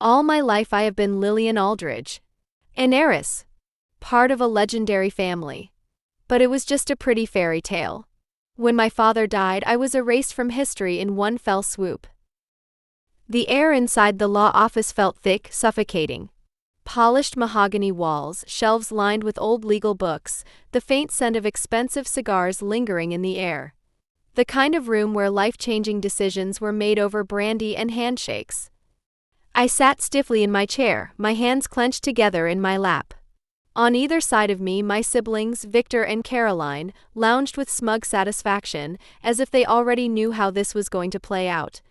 All my life I have been Lillian Aldridge. An heiress. Part of a legendary family. But it was just a pretty fairy tale. When my father died, I was erased from history in one fell swoop. The air inside the law office felt thick, suffocating. Polished mahogany walls, shelves lined with old legal books, the faint scent of expensive cigars lingering in the air. The kind of room where life-changing decisions were made over brandy and handshakes. I sat stiffly in my chair, my hands clenched together in my lap. On either side of me, my siblings, Victor and Caroline, lounged with smug satisfaction, as if they already knew how this was going to play out.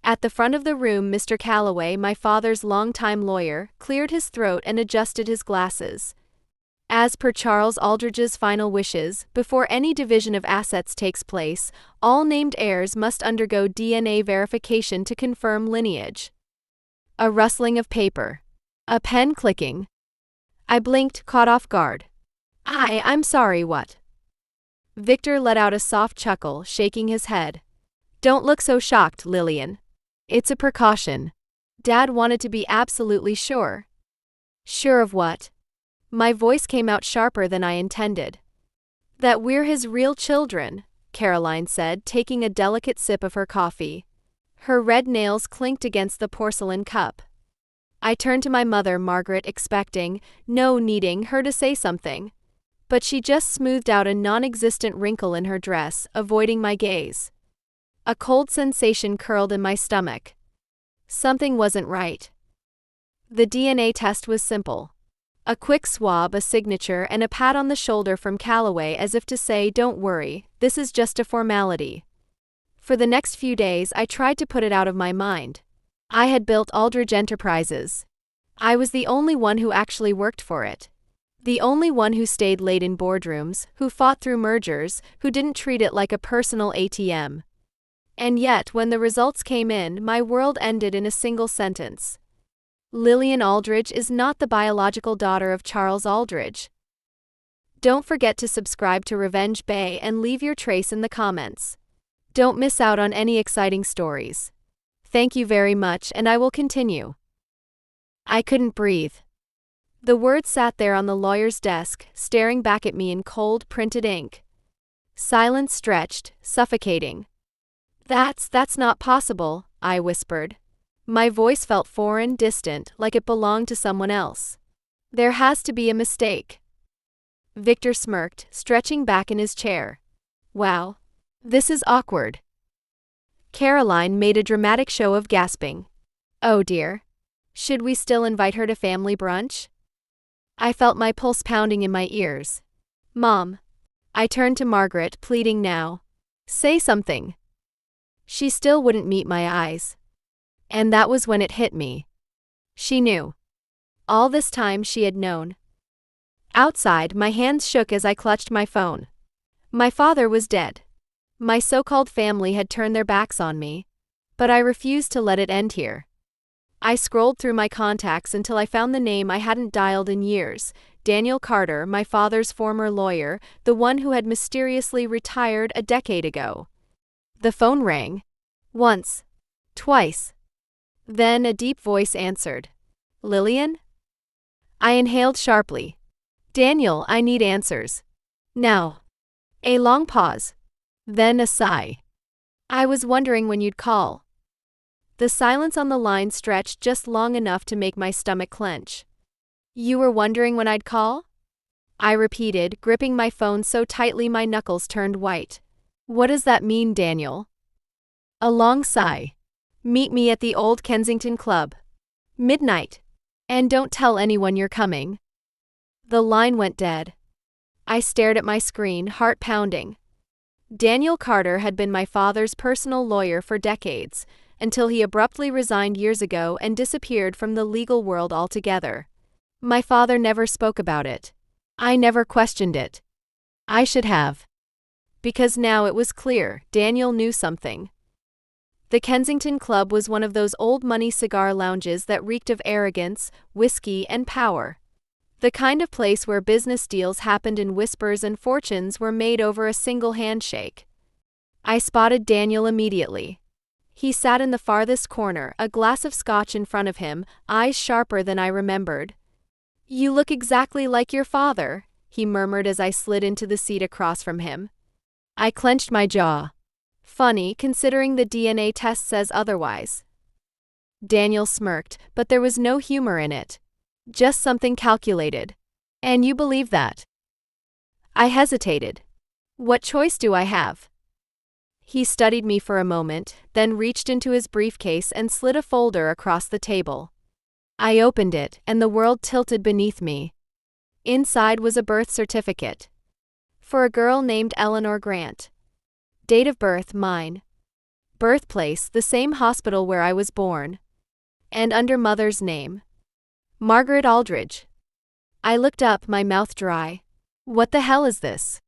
At the front of the room, Mr. Calloway, my father's longtime lawyer, cleared his throat and adjusted his glasses. As per Charles Aldridge's final wishes, before any division of assets takes place, all named heirs must undergo DNA verification to confirm lineage. A rustling of paper. A pen clicking. I blinked, caught off guard. I'm sorry, what? Victor let out a soft chuckle, shaking his head. Don't look so shocked, Lillian. It's a precaution. Dad wanted to be absolutely sure. Sure of what? My voice came out sharper than I intended. That we're his real children, Caroline said, taking a delicate sip of her coffee. Her red nails clinked against the porcelain cup. I turned to my mother, Margaret, expecting, no, needing her to say something. But she just smoothed out a non-existent wrinkle in her dress, avoiding my gaze. A cold sensation curled in my stomach. Something wasn't right. The DNA test was simple. A quick swab, a signature, and a pat on the shoulder from Calloway as if to say, don't worry, this is just a formality. For the next few days, I tried to put it out of my mind. I had built Aldridge Enterprises. I was the only one who actually worked for it. The only one who stayed late in boardrooms, who fought through mergers, who didn't treat it like a personal ATM. And yet, when the results came in, my world ended in a single sentence. Lillian Aldridge is not the biological daughter of Charles Aldridge. Don't forget to subscribe to Revenge Bay and leave your trace in the comments. Don't miss out on any exciting stories. Thank you very much, and I will continue. I couldn't breathe. The words sat there on the lawyer's desk, staring back at me in cold, printed ink. Silence stretched, suffocating. That's not possible, I whispered. My voice felt foreign, distant, like it belonged to someone else. There has to be a mistake. Victor smirked, stretching back in his chair. Wow. This is awkward. Caroline made a dramatic show of gasping. Oh dear. Should we still invite her to family brunch? I felt my pulse pounding in my ears. Mom. I turned to Margaret, pleading now. Say something. She still wouldn't meet my eyes. And that was when it hit me. She knew. All this time she had known. Outside, my hands shook as I clutched my phone. My father was dead. My so-called family had turned their backs on me. But I refused to let it end here. I scrolled through my contacts until I found the name I hadn't dialed in years, Daniel Carter, my father's former lawyer, the one who had mysteriously retired a decade ago. The phone rang. Once. Twice. Then a deep voice answered. Lillian? I inhaled sharply. Daniel, I need answers. Now. A long pause. Then a sigh. I was wondering when you'd call. The silence on the line stretched just long enough to make my stomach clench. You were wondering when I'd call? I repeated, gripping my phone so tightly my knuckles turned white. What does that mean, Daniel? A long sigh. Meet me at the Old Kensington Club. Midnight. And don't tell anyone you're coming. The line went dead. I stared at my screen, heart pounding. Daniel Carter had been my father's personal lawyer for decades, until he abruptly resigned years ago and disappeared from the legal world altogether. My father never spoke about it. I never questioned it. I should have. Because now it was clear, Daniel knew something. The Kensington Club was one of those old money cigar lounges that reeked of arrogance, whiskey, and power. The kind of place where business deals happened in whispers and fortunes were made over a single handshake. I spotted Daniel immediately. He sat in the farthest corner, a glass of scotch in front of him, eyes sharper than I remembered. "You look exactly like your father," he murmured as I slid into the seat across from him. I clenched my jaw. Funny, considering the DNA test says otherwise. Daniel smirked, but there was no humor in it. Just something calculated. "And you believe that?" I hesitated. "What choice do I have?" He studied me for a moment, then reached into his briefcase and slid a folder across the table. I opened it, and the world tilted beneath me. Inside was a birth certificate. For a girl named Eleanor Grant. Date of birth, mine. Birthplace, the same hospital where I was born. And under mother's name, Margaret Aldridge. I looked up, my mouth dry. What the hell is this?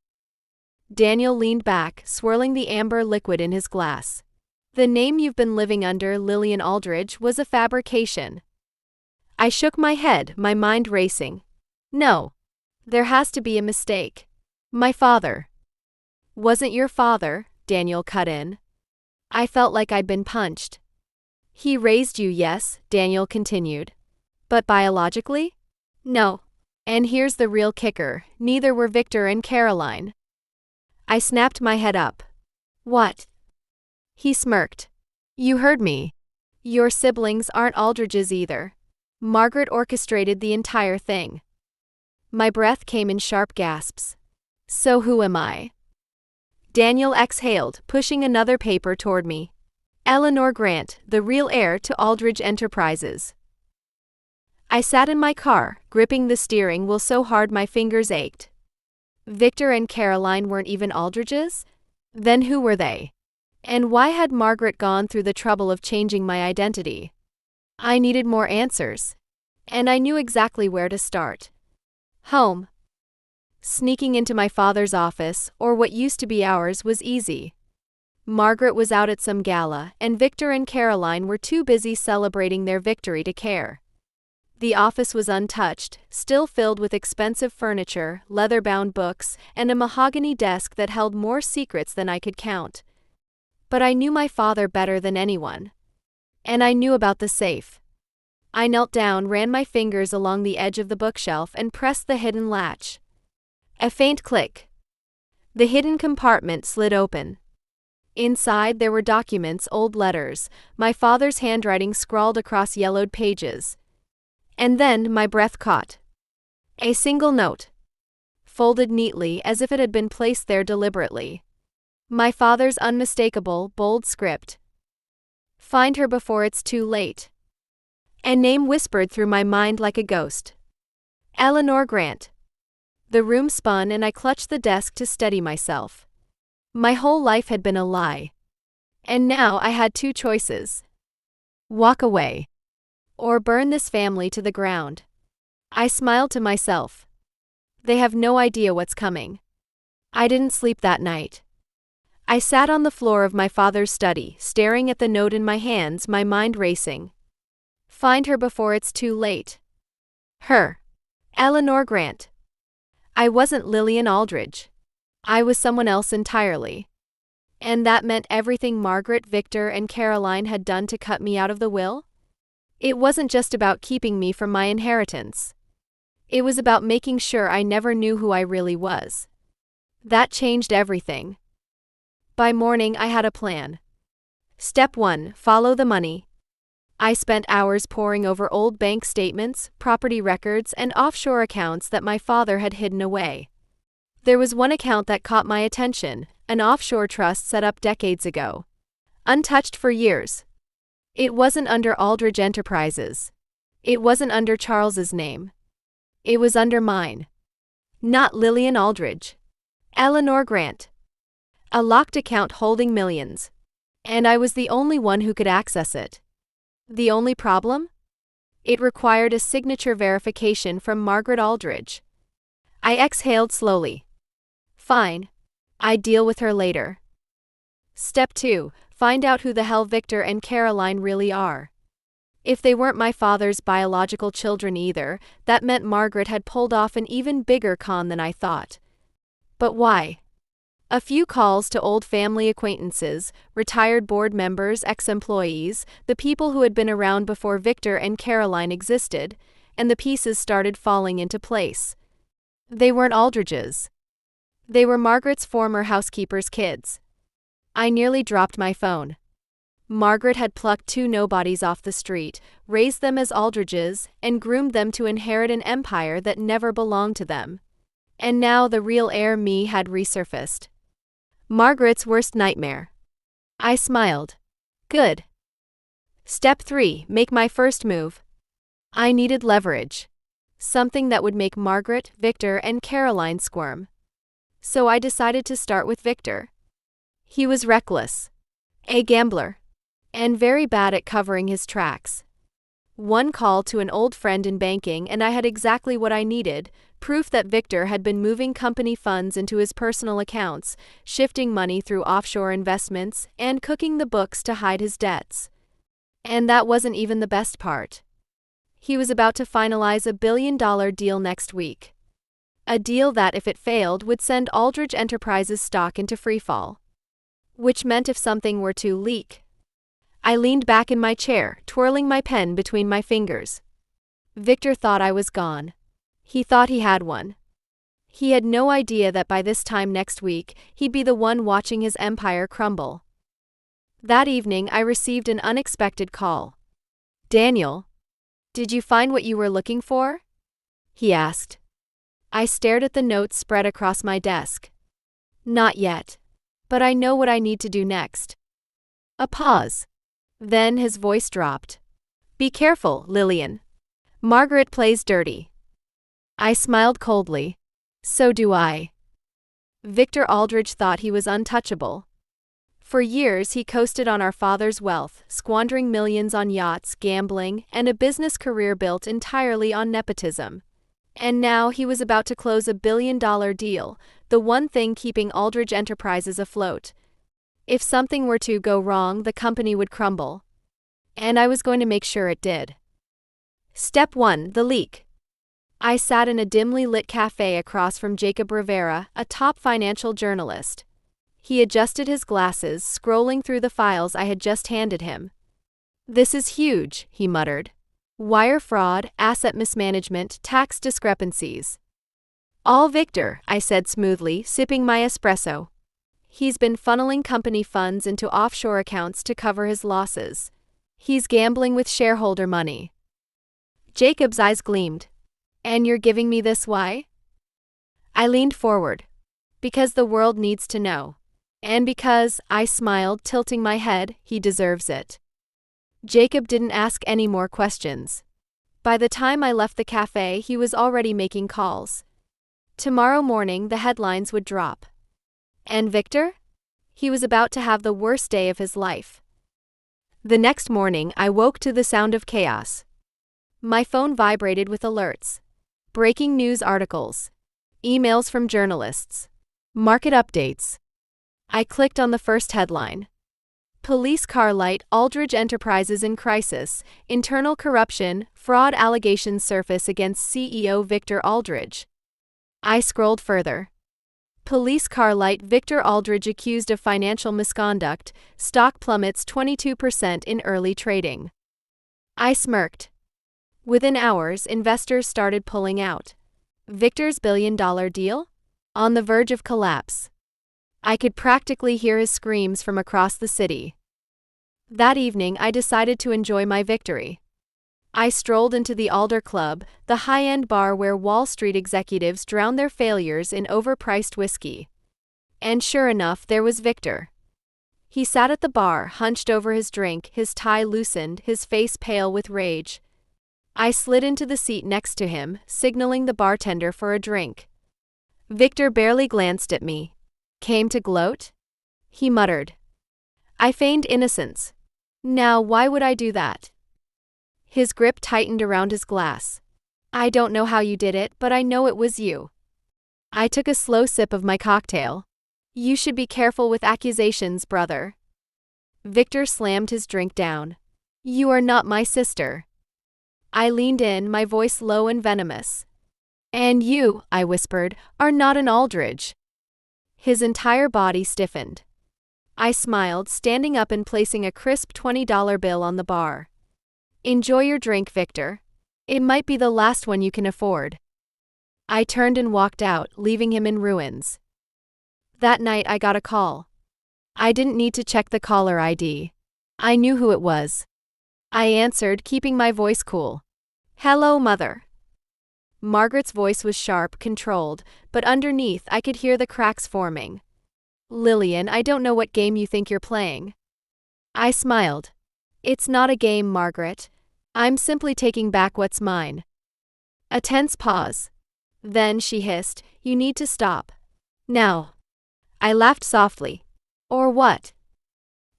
Daniel leaned back, swirling the amber liquid in his glass. "The name you've been living under, Lillian Aldridge, was a fabrication." I shook my head, my mind racing. "No. There has to be a mistake. My father." "Wasn't your father," Daniel cut in. I felt like I'd been punched. "He raised you, yes," Daniel continued. "But biologically? No. And here's the real kicker, neither were Victor and Caroline." I snapped my head up. "What?" He smirked. "You heard me. Your siblings aren't Aldridges either. Margaret orchestrated the entire thing." My breath came in sharp gasps. "So who am I?" Daniel exhaled, pushing another paper toward me. "Eleanor Grant, the real heir to Aldridge Enterprises." I sat in my car, gripping the steering wheel so hard my fingers ached. Victor and Caroline weren't even Aldridges? Then who were they? And why had Margaret gone through the trouble of changing my identity? I needed more answers. And I knew exactly where to start. Home. Sneaking into my father's office, or what used to be ours, was easy. Margaret was out at some gala, and Victor and Caroline were too busy celebrating their victory to care. The office was untouched, still filled with expensive furniture, leather-bound books, and a mahogany desk that held more secrets than I could count. But I knew my father better than anyone. And I knew about the safe. I knelt down, ran my fingers along the edge of the bookshelf, and pressed the hidden latch. A faint click. The hidden compartment slid open. Inside there were documents, old letters, my father's handwriting scrawled across yellowed pages. And then my breath caught. A single note. Folded neatly as if it had been placed there deliberately. My father's unmistakable, bold script. "Find her before it's too late." A name whispered through my mind like a ghost. Eleanor Grant. The room spun and I clutched the desk to steady myself. My whole life had been a lie. And now I had two choices. Walk away. Or burn this family to the ground. I smiled to myself. They have no idea what's coming. I didn't sleep that night. I sat on the floor of my father's study, staring at the note in my hands, my mind racing. Find her before it's too late. Her. Eleanor Grant. I wasn't Lillian Aldridge. I was someone else entirely. And that meant everything Margaret, Victor, and Caroline had done to cut me out of the will? It wasn't just about keeping me from my inheritance. It was about making sure I never knew who I really was. That changed everything. By morning, I had a plan. Step 1, follow the money. I spent hours poring over old bank statements, property records, and offshore accounts that my father had hidden away. There was one account that caught my attention, an offshore trust set up decades ago. Untouched for years. It wasn't under Aldridge Enterprises. It wasn't under Charles's name. It was under mine. Not Lillian Aldridge. Eleanor Grant. A locked account holding millions. And I was the only one who could access it. The only problem? It required a signature verification from Margaret Aldridge. I exhaled slowly. Fine. I'd deal with her later. Step 2, find out who the hell Victor and Caroline really are. If they weren't my father's biological children either, that meant Margaret had pulled off an even bigger con than I thought. But why? A few calls to old family acquaintances, retired board members, ex-employees, the people who had been around before Victor and Caroline existed, and the pieces started falling into place. They weren't Aldridge's. They were Margaret's former housekeeper's kids. I nearly dropped my phone. Margaret had plucked two nobodies off the street, raised them as Aldridges, and groomed them to inherit an empire that never belonged to them. And now the real heir me had resurfaced. Margaret's worst nightmare. I smiled. Good. Step 3, make my first move. I needed leverage. Something that would make Margaret, Victor, and Caroline squirm. So I decided to start with Victor. He was reckless, a gambler, and very bad at covering his tracks. One call to an old friend in banking and I had exactly what I needed, proof that Victor had been moving company funds into his personal accounts, shifting money through offshore investments, and cooking the books to hide his debts. And that wasn't even the best part. He was about to finalize a billion-dollar deal next week. A deal that, if it failed, would send Aldridge Enterprises stock into freefall. Which meant if something were to leak. I leaned back in my chair, twirling my pen between my fingers. Victor thought I was gone. He thought he had one. He had no idea that by this time next week, he'd be the one watching his empire crumble. That evening, I received an unexpected call. Daniel, did you find what you were looking for? He asked. I stared at the notes spread across my desk. Not yet. But I know what I need to do next. A pause. Then his voice dropped. Be careful, Lillian. Margaret plays dirty. I smiled coldly. So do I. Victor Aldridge thought he was untouchable. For years he coasted on our father's wealth, squandering millions on yachts, gambling, and a business career built entirely on nepotism. And now he was about to close a billion-dollar deal, the one thing keeping Aldridge Enterprises afloat. If something were to go wrong, the company would crumble. And I was going to make sure it did. Step 1, the leak. I sat in a dimly lit cafe across from Jacob Rivera, a top financial journalist. He adjusted his glasses, scrolling through the files I had just handed him. This is huge, he muttered. Wire fraud, asset mismanagement, tax discrepancies. All Victor, I said smoothly, sipping my espresso. He's been funneling company funds into offshore accounts to cover his losses. He's gambling with shareholder money. Jacob's eyes gleamed. And you're giving me this why? I leaned forward. Because the world needs to know. And because, I smiled, tilting my head, he deserves it. Jacob didn't ask any more questions. By the time I left the cafe, he was already making calls. Tomorrow morning, the headlines would drop. And Victor? He was about to have the worst day of his life. The next morning, I woke to the sound of chaos. My phone vibrated with alerts. Breaking news articles. Emails from journalists. Market updates. I clicked on the first headline. Police car light, Aldridge Enterprises in crisis, internal corruption, fraud allegations surface against CEO Victor Aldridge. I scrolled further. Police car light, Victor Aldridge accused of financial misconduct, stock plummets 22% in early trading. I smirked. Within hours, investors started pulling out. Victor's billion-dollar deal? On the verge of collapse. I could practically hear his screams from across the city. That evening, I decided to enjoy my victory. I strolled into the Alder Club, the high-end bar where Wall Street executives drown their failures in overpriced whiskey. And sure enough, there was Victor. He sat at the bar, hunched over his drink, his tie loosened, his face pale with rage. I slid into the seat next to him, signaling the bartender for a drink. Victor barely glanced at me. Came to gloat? He muttered. I feigned innocence. Now, why would I do that? His grip tightened around his glass. I don't know how you did it, but I know it was you. I took a slow sip of my cocktail. You should be careful with accusations, brother. Victor slammed his drink down. You are not my sister. I leaned in, my voice low and venomous. And you, I whispered, are not an Aldridge. His entire body stiffened. I smiled, standing up and placing a crisp $20 bill on the bar. Enjoy your drink, Victor. It might be the last one you can afford. I turned and walked out, leaving him in ruins. That night I got a call. I didn't need to check the caller ID. I knew who it was. I answered, keeping my voice cool. Hello, Mother. Margaret's voice was sharp, controlled, but underneath I could hear the cracks forming. Lillian, I don't know what game you think you're playing. I smiled. It's not a game, Margaret. I'm simply taking back what's mine. A tense pause. Then she hissed, you need to stop. Now. I laughed softly. Or what?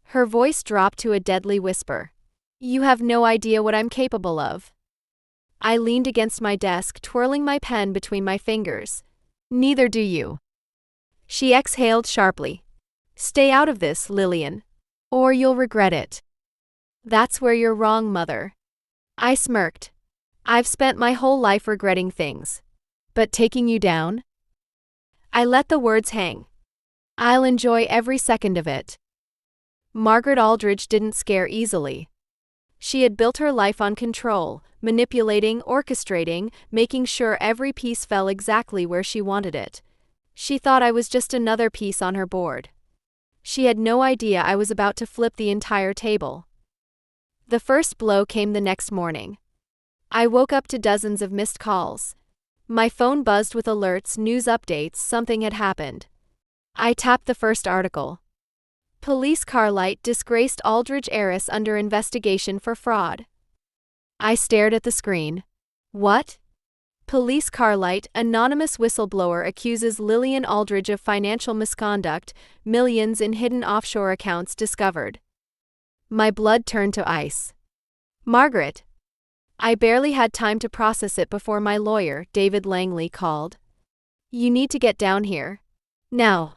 Her voice dropped to a deadly whisper. You have no idea what I'm capable of. I leaned against my desk, twirling my pen between my fingers. Neither do you. She exhaled sharply. Stay out of this, Lillian. Or you'll regret it. That's where you're wrong, Mother. I smirked. I've spent my whole life regretting things. But taking you down? I let the words hang. I'll enjoy every second of it. Margaret Aldridge didn't scare easily. She had built her life on control, manipulating, orchestrating, making sure every piece fell exactly where she wanted it. She thought I was just another piece on her board. She had no idea I was about to flip the entire table. The first blow came the next morning. I woke up to dozens of missed calls. My phone buzzed with alerts, news updates, something had happened. I tapped the first article. Police car light disgraced Aldridge heiress under investigation for fraud. I stared at the screen. What? Police car light, anonymous whistleblower accuses Lillian Aldridge of financial misconduct, millions in hidden offshore accounts discovered. My blood turned to ice. Margaret. I barely had time to process it before my lawyer, David Langley, called. You need to get down here. Now.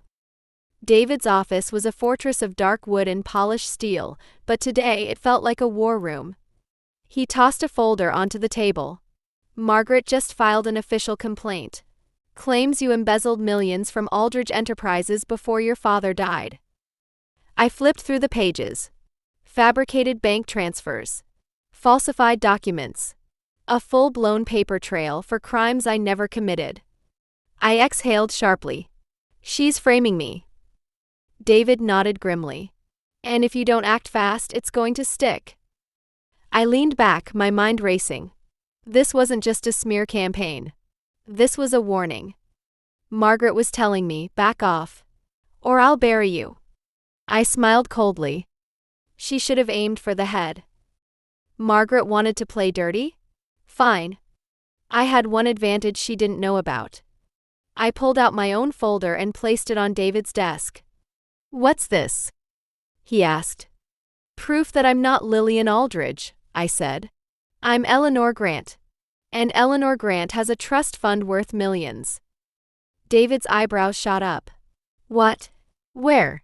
David's office was a fortress of dark wood and polished steel, but today it felt like a war room. He tossed a folder onto the table. Margaret just filed an official complaint. Claims you embezzled millions from Aldridge Enterprises before your father died. I flipped through the pages. Fabricated bank transfers. Falsified documents. A full-blown paper trail for crimes I never committed. I exhaled sharply. She's framing me. David nodded grimly. And if you don't act fast, it's going to stick. I leaned back, my mind racing. This wasn't just a smear campaign. This was a warning. Margaret was telling me, back off. Or I'll bury you. I smiled coldly. She should have aimed for the head. Margaret wanted to play dirty? Fine. I had one advantage she didn't know about. I pulled out my own folder and placed it on David's desk. What's this? He asked. Proof that I'm not Lillian Aldridge, I said. I'm Eleanor Grant. And Eleanor Grant has a trust fund worth millions. David's eyebrows shot up. What? Where?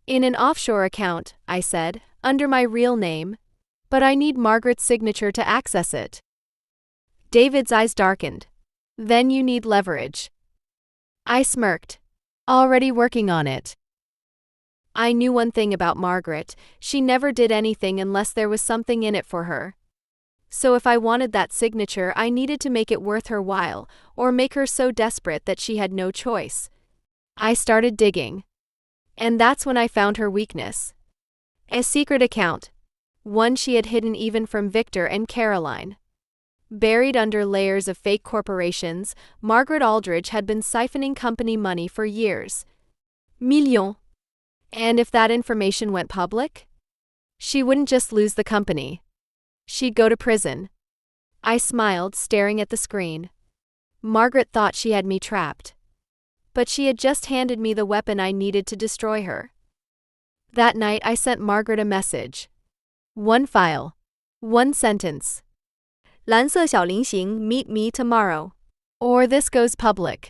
In an offshore account, I said, under my real name. But I need Margaret's signature to access it. David's eyes darkened. Then you need leverage. I smirked. Already working on it. I knew one thing about Margaret, she never did anything unless there was something in it for her. So if I wanted that signature, I needed to make it worth her while, or make her so desperate that she had no choice. I started digging. And that's when I found her weakness. A secret account. One she had hidden even from Victor and Caroline. Buried under layers of fake corporations, Margaret Aldridge had been siphoning company money for years. Millions. And if that information went public? She wouldn't just lose the company. She'd go to prison. I smiled, staring at the screen. Margaret thought she had me trapped. But she had just handed me the weapon I needed to destroy her. That night I sent Margaret a message. One file. One sentence. 蓝色小菱形, meet me tomorrow. Or this goes public.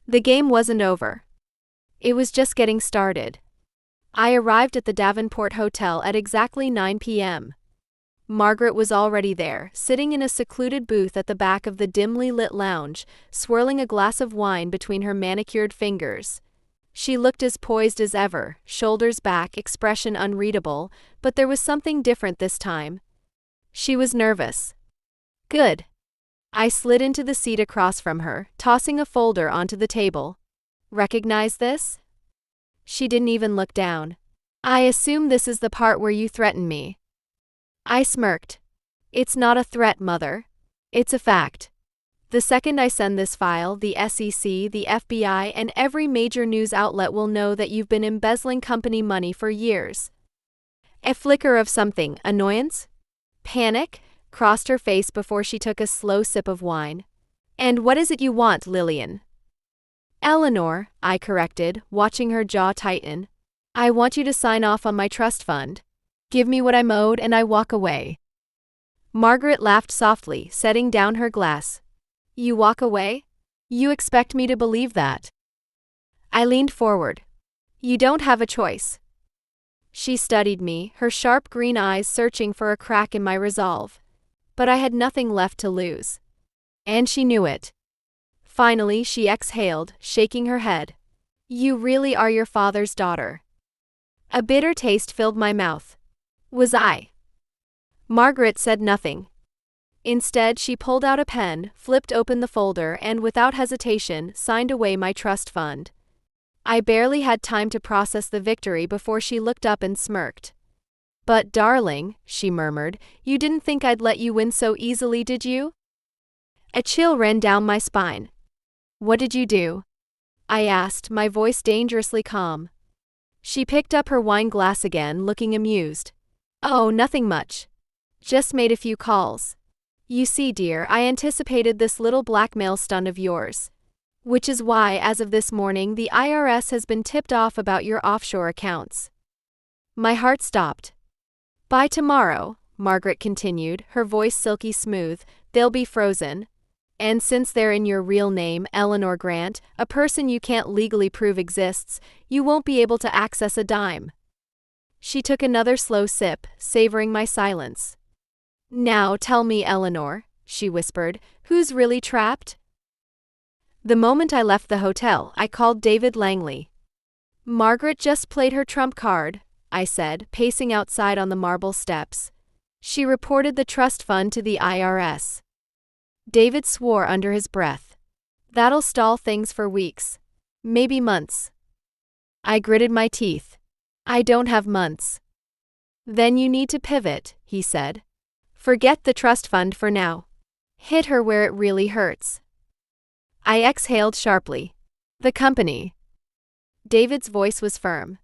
The game wasn't over. It was just getting started. I arrived at the Davenport Hotel at exactly 9 p.m. Margaret was already there, sitting in a secluded booth at the back of the dimly lit lounge, swirling a glass of wine between her manicured fingers. She looked as poised as ever, shoulders back, expression unreadable, but there was something different this time. She was nervous. Good. I slid into the seat across from her, tossing a folder onto the table. Recognize this? She didn't even look down. I assume this is the part where you threaten me. I smirked. It's not a threat, Mother. It's a fact. The second I send this file, the SEC, the FBI, and every major news outlet will know that you've been embezzling company money for years. A flicker of something, annoyance? Panic, crossed her face before she took a slow sip of wine. And what is it you want, Lillian? Eleanor, I corrected, watching her jaw tighten. I want you to sign off on my trust fund. Give me what I'm owed and I walk away. Margaret laughed softly, setting down her glass. You walk away? You expect me to believe that? I leaned forward. You don't have a choice. She studied me, her sharp green eyes searching for a crack in my resolve. But I had nothing left to lose. And she knew it. Finally, she exhaled, shaking her head. You really are your father's daughter. A bitter taste filled my mouth. Was I? Margaret said nothing. Instead, she pulled out a pen, flipped open the folder, and without hesitation, signed away my trust fund. I barely had time to process the victory before she looked up and smirked. But darling, she murmured, you didn't think I'd let you win so easily, did you? A chill ran down my spine. What did you do? I asked, my voice dangerously calm. She picked up her wine glass again, looking amused. Oh, nothing much. Just made a few calls. You see, dear, I anticipated this little blackmail stunt of yours. Which is why, as of this morning, the IRS has been tipped off about your offshore accounts. My heart stopped. By tomorrow, Margaret continued, her voice silky smooth, they'll be frozen. And since they're in your real name, Eleanor Grant, a person you can't legally prove exists, you won't be able to access a dime. She took another slow sip, savoring my silence. Now tell me, Eleanor, she whispered, who's really trapped? The moment I left the hotel, I called David Langley. Margaret just played her trump card, I said, pacing outside on the marble steps. She reported the trust fund to the IRS. David swore under his breath. That'll stall things for weeks. Maybe months. I gritted my teeth. I don't have months. Then you need to pivot, he said. Forget the trust fund for now. Hit her where it really hurts. I exhaled sharply. The company. David's voice was firm.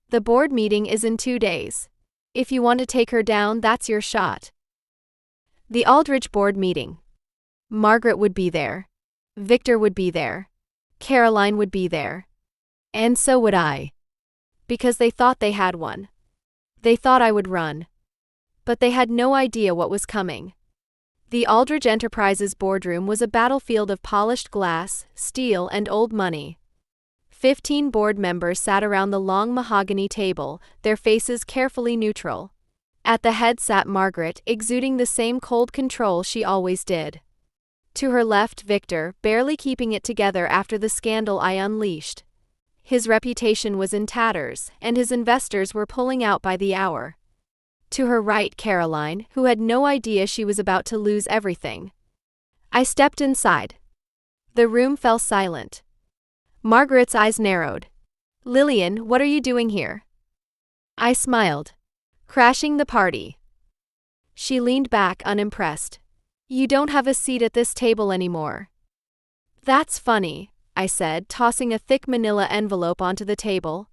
The board meeting is in 2 days. If you want to take her down, that's your shot. The Aldrich board meeting. Margaret would be there. Victor would be there. Caroline would be there. And so would I. Because they thought they had one. They thought I would run. But they had no idea what was coming. The Aldrich Enterprises boardroom was a battlefield of polished glass, steel, and old money. 15 board members sat around the long mahogany table, their faces carefully neutral. At the head sat Margaret, exuding the same cold control she always did. To her left, Victor, barely keeping it together after the scandal I unleashed. His reputation was in tatters, and his investors were pulling out by the hour. To her right, Caroline, who had no idea she was about to lose everything. I stepped inside. The room fell silent. Margaret's eyes narrowed. Lillian, what are you doing here? I smiled. Crashing the party. She leaned back, unimpressed. You don't have a seat at this table anymore. That's funny, I said, tossing a thick manila envelope onto the table.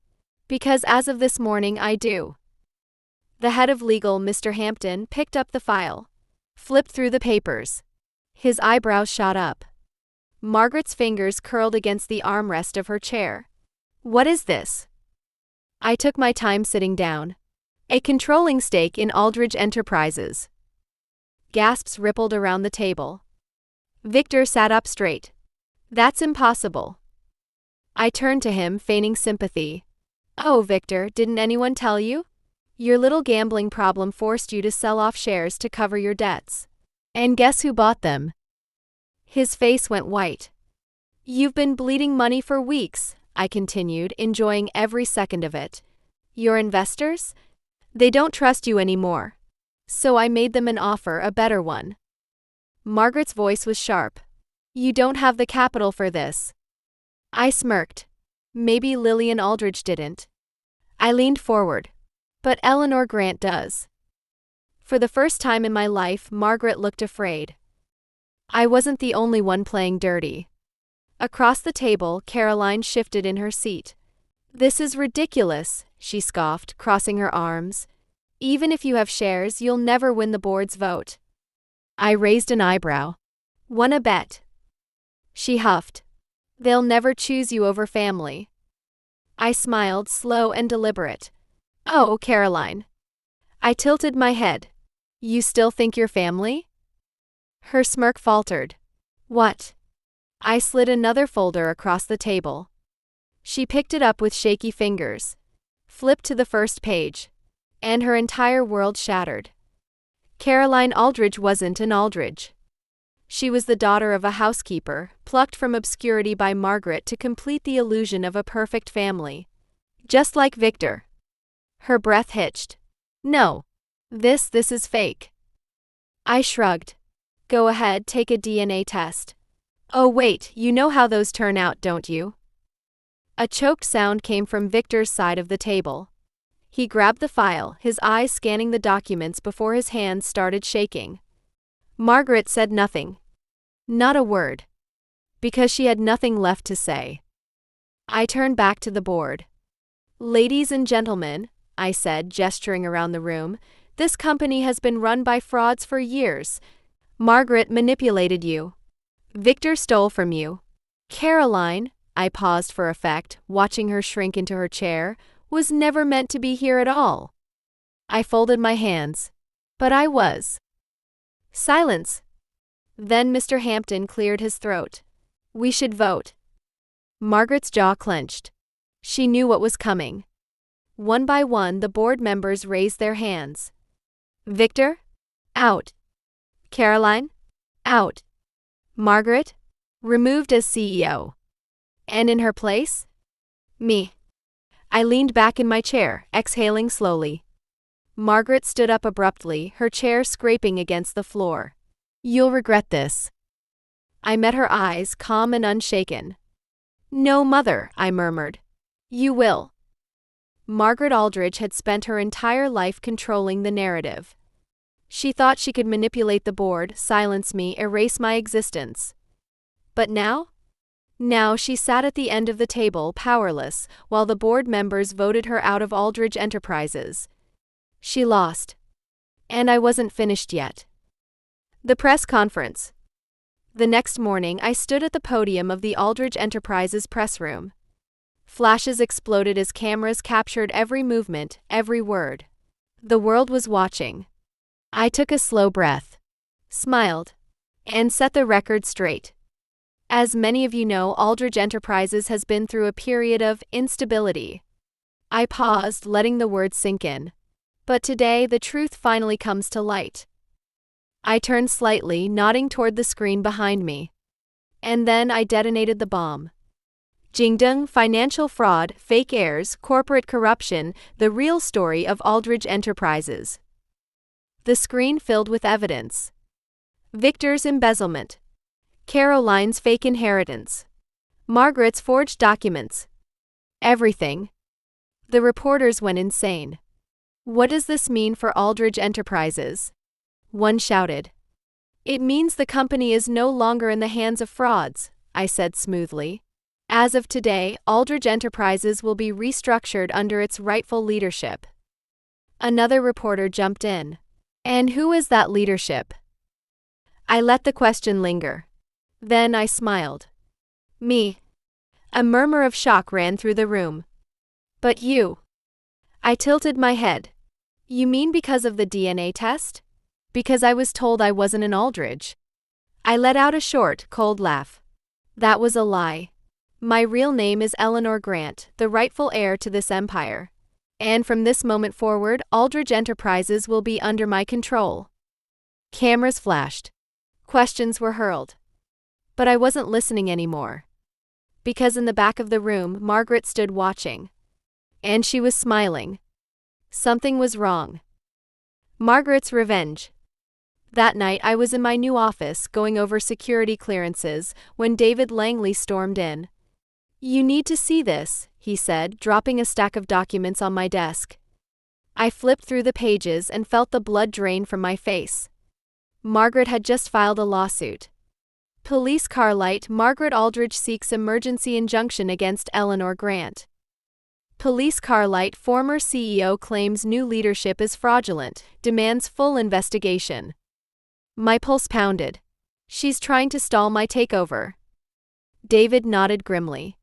Because as of this morning, I do. The head of legal, Mr. Hampton, picked up the file. Flipped through the papers. His eyebrows shot up. Margaret's fingers curled against the armrest of her chair. What is this? I took my time sitting down. A controlling stake in Aldrich Enterprises. Gasps rippled around the table. Victor sat up straight. That's impossible. I turned to him, feigning sympathy. Oh, Victor, didn't anyone tell you? Your little gambling problem forced you to sell off shares to cover your debts. And guess who bought them? His face went white. You've been bleeding money for weeks, I continued, enjoying every second of it. Your investors? They don't trust you anymore. So I made them an offer, a better one. Margaret's voice was sharp. You don't have the capital for this. I smirked. Maybe Lillian Aldridge didn't. I leaned forward. But Eleanor Grant does. For the first time in my life, Margaret looked afraid. I wasn't the only one playing dirty. Across the table, Caroline shifted in her seat. This is ridiculous, she scoffed, crossing her arms. Even if you have shares, you'll never win the board's vote. I raised an eyebrow. Wanna bet? She huffed. They'll never choose you over family. I smiled, slow and deliberate. Oh, Caroline. I tilted my head. You still think you're family? Her smirk faltered. What? I slid another folder across the table. She picked it up with shaky fingers, flipped to the first page, and her entire world shattered. Caroline Aldridge wasn't an Aldridge. She was the daughter of a housekeeper, plucked from obscurity by Margaret to complete the illusion of a perfect family. Just like Victor. Her breath hitched. No. This is fake. I shrugged. Go ahead, take a DNA test. Oh wait, you know how those turn out, don't you? A choked sound came from Victor's side of the table. He grabbed the file, his eyes scanning the documents before his hands started shaking. Margaret said nothing. Not a word. Because she had nothing left to say. I turned back to the board. Ladies and gentlemen, I said, gesturing around the room, this company has been run by frauds for years. Margaret manipulated you. Victor stole from you. Caroline, I paused for effect, watching her shrink into her chair, was never meant to be here at all. I folded my hands. But I was. Silence. Then Mr. Hampton cleared his throat. We should vote. Margaret's jaw clenched. She knew what was coming. One by one, the board members raised their hands. Victor? Out. Caroline? Out. Margaret? Removed as CEO. And in her place? Me. I leaned back in my chair, exhaling slowly. Margaret stood up abruptly, her chair scraping against the floor. You'll regret this. I met her eyes, calm and unshaken. No, Mother, I murmured. You will. Margaret Aldridge had spent her entire life controlling the narrative. She thought she could manipulate the board, silence me, erase my existence. But now? Now she sat at the end of the table, powerless, while the board members voted her out of Aldridge Enterprises. She lost. And I wasn't finished yet. The press conference. The next morning, I stood at the podium of the Aldridge Enterprises press room. Flashes exploded as cameras captured every movement, every word. The world was watching. I took a slow breath, smiled, and set the record straight. As many of you know, Aldridge Enterprises has been through a period of instability. I paused, letting the words sink in. But today, the truth finally comes to light. I turned slightly, nodding toward the screen behind me. And then I detonated the bomb. Jingdong, financial fraud, fake heirs, corporate corruption, the real story of Aldridge Enterprises. The screen filled with evidence. Victor's embezzlement. Caroline's fake inheritance. Margaret's forged documents. Everything. The reporters went insane. What does this mean for Aldridge Enterprises? One shouted. It means the company is no longer in the hands of frauds, I said smoothly. As of today, Aldridge Enterprises will be restructured under its rightful leadership. Another reporter jumped in. And who is that leadership? I let the question linger. Then I smiled. Me. A murmur of shock ran through the room. But you. I tilted my head. You mean because of the DNA test? Because I was told I wasn't an Aldridge. I let out a short, cold laugh. That was a lie. My real name is Eleanor Grant, the rightful heir to this empire. And from this moment forward, Aldridge Enterprises will be under my control. Cameras flashed. Questions were hurled. But I wasn't listening anymore. Because in the back of the room, Margaret stood watching. And she was smiling. Something was wrong. Margaret's revenge. That night I was in my new office going over security clearances when David Langley stormed in. "You need to see this," he said, dropping a stack of documents on my desk. I flipped through the pages and felt the blood drain from my face. Margaret had just filed a lawsuit. Police Carlight, Margaret Aldridge seeks emergency injunction against Eleanor Grant. Police Carlight, former CEO, claims new leadership is fraudulent, demands full investigation. My pulse pounded. She's trying to stall my takeover. David nodded grimly.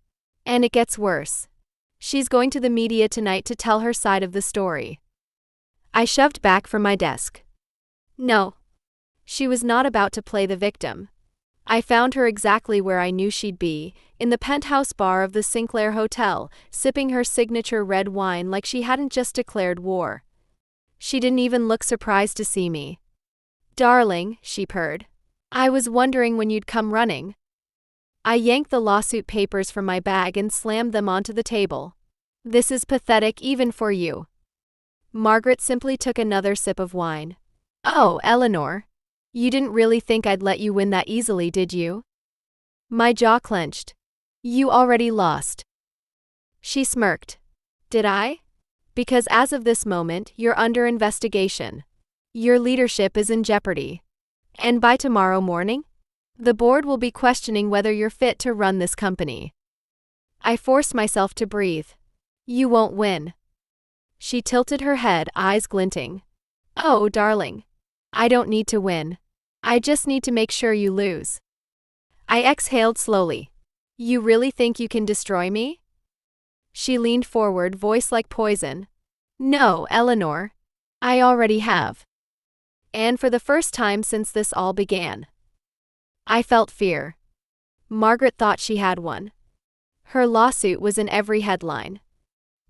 And it gets worse. She's going to the media tonight to tell her side of the story. I shoved back from my desk. No. She was not about to play the victim. I found her exactly where I knew she'd be, in the penthouse bar of the Sinclair Hotel, sipping her signature red wine like she hadn't just declared war. She didn't even look surprised to see me. "Darling," she purred. "I was wondering when you'd come running." I yanked the lawsuit papers from my bag and slammed them onto the table. "This is pathetic even for you." Margaret simply took another sip of wine. "Oh, Eleanor. You didn't really think I'd let you win that easily, did you?" My jaw clenched. "You already lost." She smirked. "Did I? Because as of this moment, you're under investigation. Your leadership is in jeopardy. And by tomorrow morning, the board will be questioning whether you're fit to run this company." I forced myself to breathe. "You won't win." She tilted her head, eyes glinting. "Oh, darling. I don't need to win. I just need to make sure you lose." I exhaled slowly. "You really think you can destroy me?" She leaned forward, voice like poison. "No, Eleanor. I already have." And for the first time since this all began, I felt fear. Margaret thought she had one. Her lawsuit was in every headline.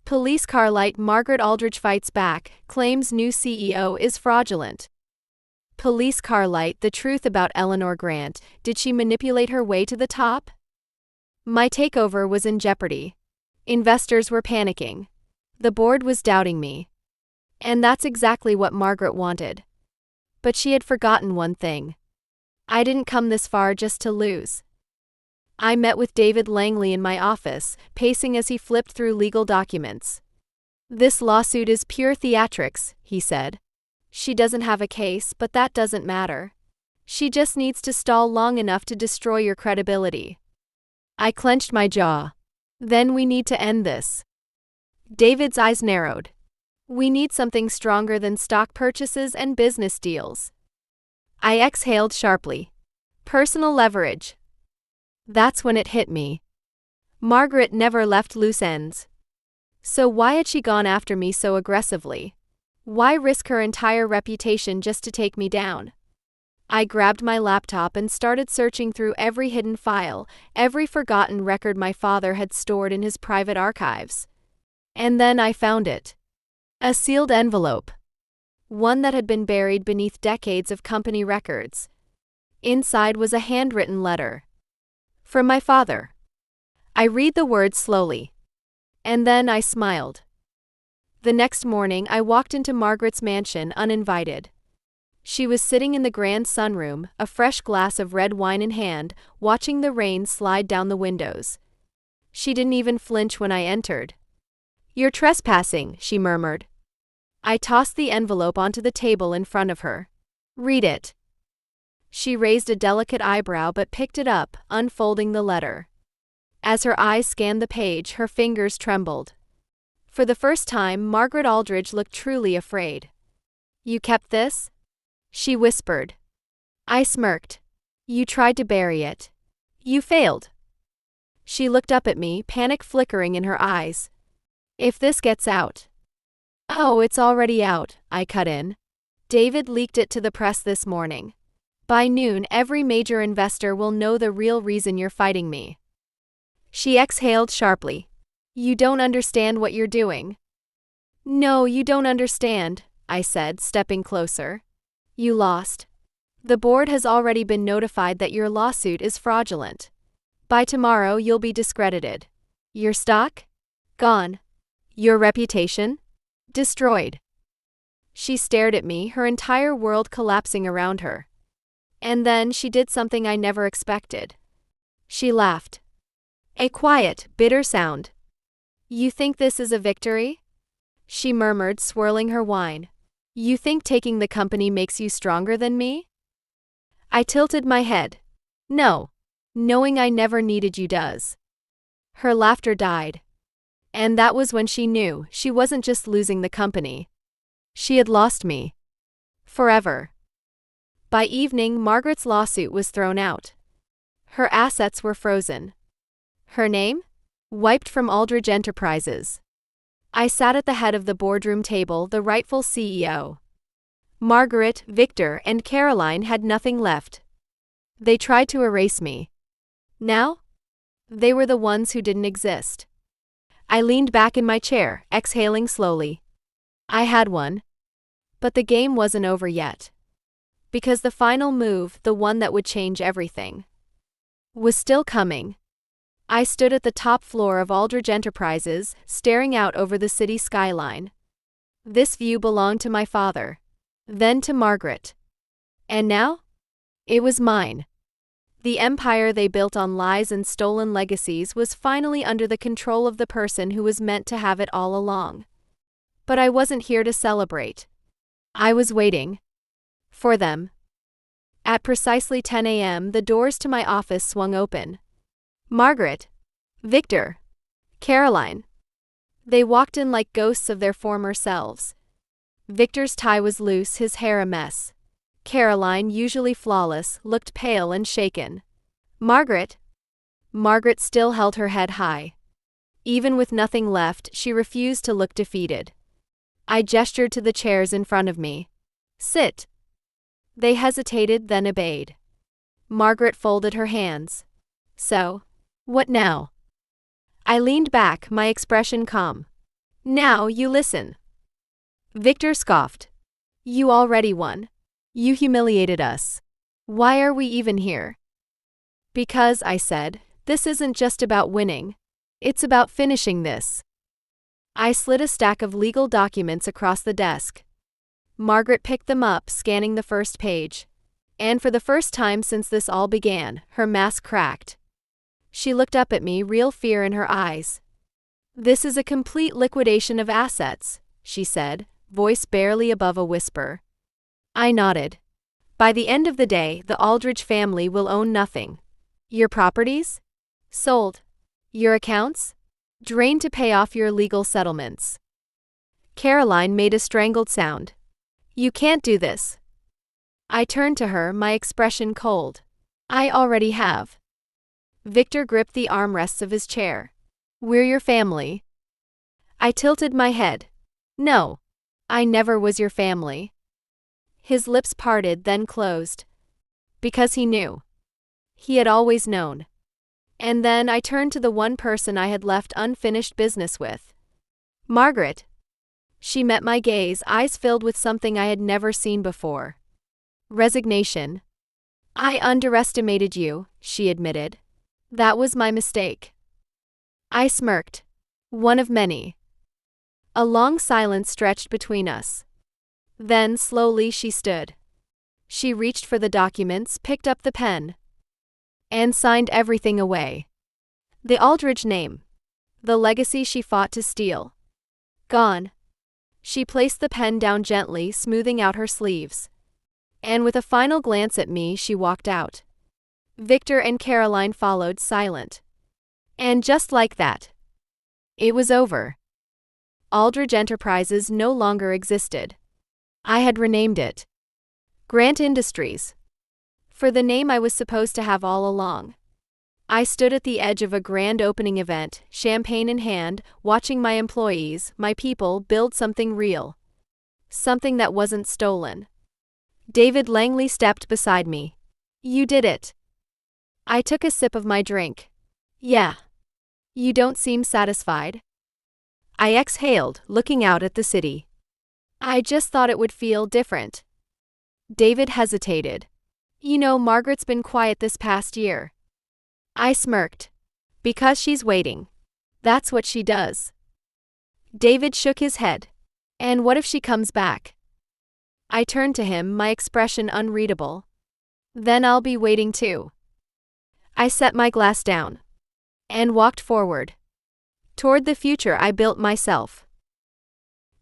Police Carlight, Margaret Aldridge fights back, claims new CEO is fraudulent. Police Carlight, the truth about Eleanor Grant, did she manipulate her way to the top? My takeover was in jeopardy. Investors were panicking. The board was doubting me. And that's exactly what Margaret wanted. But she had forgotten one thing. I didn't come this far just to lose. I met with David Langley in my office, pacing as he flipped through legal documents. "This lawsuit is pure theatrics," he said. "She doesn't have a case, but that doesn't matter. She just needs to stall long enough to destroy your credibility." I clenched my jaw. "Then we need to end this." David's eyes narrowed. "We need something stronger than stock purchases and business deals." I exhaled sharply. "Personal leverage." That's when it hit me. Margaret never left loose ends. So why had she gone after me so aggressively? Why risk her entire reputation just to take me down? I grabbed my laptop and started searching through every hidden file, every forgotten record my father had stored in his private archives. And then I found it. A sealed envelope. One that had been buried beneath decades of company records. Inside was a handwritten letter. From my father. I read the words slowly. And then I smiled. The next morning I walked into Margaret's mansion uninvited. She was sitting in the grand sunroom, a fresh glass of red wine in hand, watching the rain slide down the windows. She didn't even flinch when I entered. "You're trespassing," she murmured. I tossed the envelope onto the table in front of her. "Read it." She raised a delicate eyebrow but picked it up, unfolding the letter. As her eyes scanned the page, her fingers trembled. For the first time, Margaret Aldridge looked truly afraid. "You kept this?" she whispered. I smirked. "You tried to bury it. You failed." She looked up at me, panic flickering in her eyes. "If this gets out." "Oh, it's already out," I cut in. "David leaked it to the press this morning. By noon, every major investor will know the real reason you're fighting me." She exhaled sharply. "You don't understand what you're doing." No, you don't understand, I said, stepping closer. You lost. The board has already been notified that your lawsuit is fraudulent. By tomorrow, you'll be discredited. Your stock? Gone. Your reputation? Destroyed. She stared at me, her entire world collapsing around her. And then she did something I never expected. She laughed. A quiet, bitter sound. You think this is a victory? She murmured, swirling her wine. You think taking the company makes you stronger than me? I tilted my head. No. Knowing I never needed you does. Her laughter died. And that was when she knew she wasn't just losing the company. She had lost me. Forever. By evening, Margaret's lawsuit was thrown out. Her assets were frozen. Her name? Wiped from Aldrich Enterprises. I sat at the head of the boardroom table, the rightful CEO. Margaret, Victor, and Caroline had nothing left. They tried to erase me. Now? They were the ones who didn't exist. I leaned back in my chair, exhaling slowly. I had won. But the game wasn't over yet. Because the final move, the one that would change everything, was still coming. I stood at the top floor of Aldrich Enterprises, staring out over the city skyline. This view belonged to my father, then to Margaret. And now? It was mine. The empire they built on lies and stolen legacies was finally under the control of the person who was meant to have it all along. But I wasn't here to celebrate. I was waiting. For them. At precisely 10 a.m., the doors to my office swung open. Margaret, Victor, Caroline. They walked in like ghosts of their former selves. Victor's tie was loose, his hair a mess. Caroline, usually flawless, looked pale and shaken. Margaret still held her head high. Even with nothing left, she refused to look defeated. I gestured to the chairs in front of me. Sit. They hesitated, then obeyed. Margaret folded her hands. So, what now? I leaned back, my expression calm. Now you listen. Victor scoffed. You already won. You humiliated us. Why are we even here? Because, I said, this isn't just about winning. It's about finishing this. I slid a stack of legal documents across the desk. Margaret picked them up, scanning the first page. And for the first time since this all began, her mask cracked. She looked up at me, real fear in her eyes. This is a complete liquidation of assets, she said, voice barely above a whisper. I nodded. By the end of the day, the Aldrich family will own nothing. Your properties? Sold. Your accounts? Drained to pay off your legal settlements. Caroline made a strangled sound. You can't do this. I turned to her, my expression cold. I already have. Victor gripped the armrests of his chair. We're your family. I tilted my head. No. I never was your family. His lips parted, then closed. Because he knew. He had always known. And then I turned to the one person I had left unfinished business with. Margaret. She met my gaze, eyes filled with something I had never seen before. Resignation. I underestimated you, she admitted. That was my mistake. I smirked. One of many. A long silence stretched between us. Then, slowly, she stood. She reached for the documents, picked up the pen, and signed everything away. The Aldrich name. The legacy she fought to steal. Gone. She placed the pen down gently, smoothing out her sleeves. And with a final glance at me, she walked out. Victor and Caroline followed, silent. And just like that, it was over. Aldrich Enterprises no longer existed. I had renamed it Grant Industries, for the name I was supposed to have all along. I stood at the edge of a grand opening event, champagne in hand, watching my employees, my people, build something real. Something that wasn't stolen. David Langley stepped beside me. You did it. I took a sip of my drink. Yeah. You don't seem satisfied. I exhaled, looking out at the city. I just thought it would feel different. David hesitated. You know, Margaret's been quiet this past year. I smirked. Because she's waiting. That's what she does. David shook his head. And what if she comes back? I turned to him, my expression unreadable. Then I'll be waiting too. I set my glass down. And walked forward. Toward the future I built myself.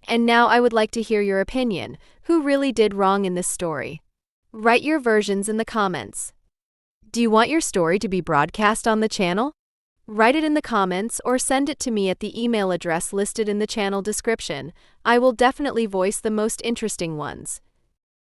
And now I would like to hear your opinion. Who really did wrong in this story? Write your versions in the comments. Do you want your story to be broadcast on the channel? Write it in the comments or send it to me at the email address listed in the channel description. I will definitely voice the most interesting ones.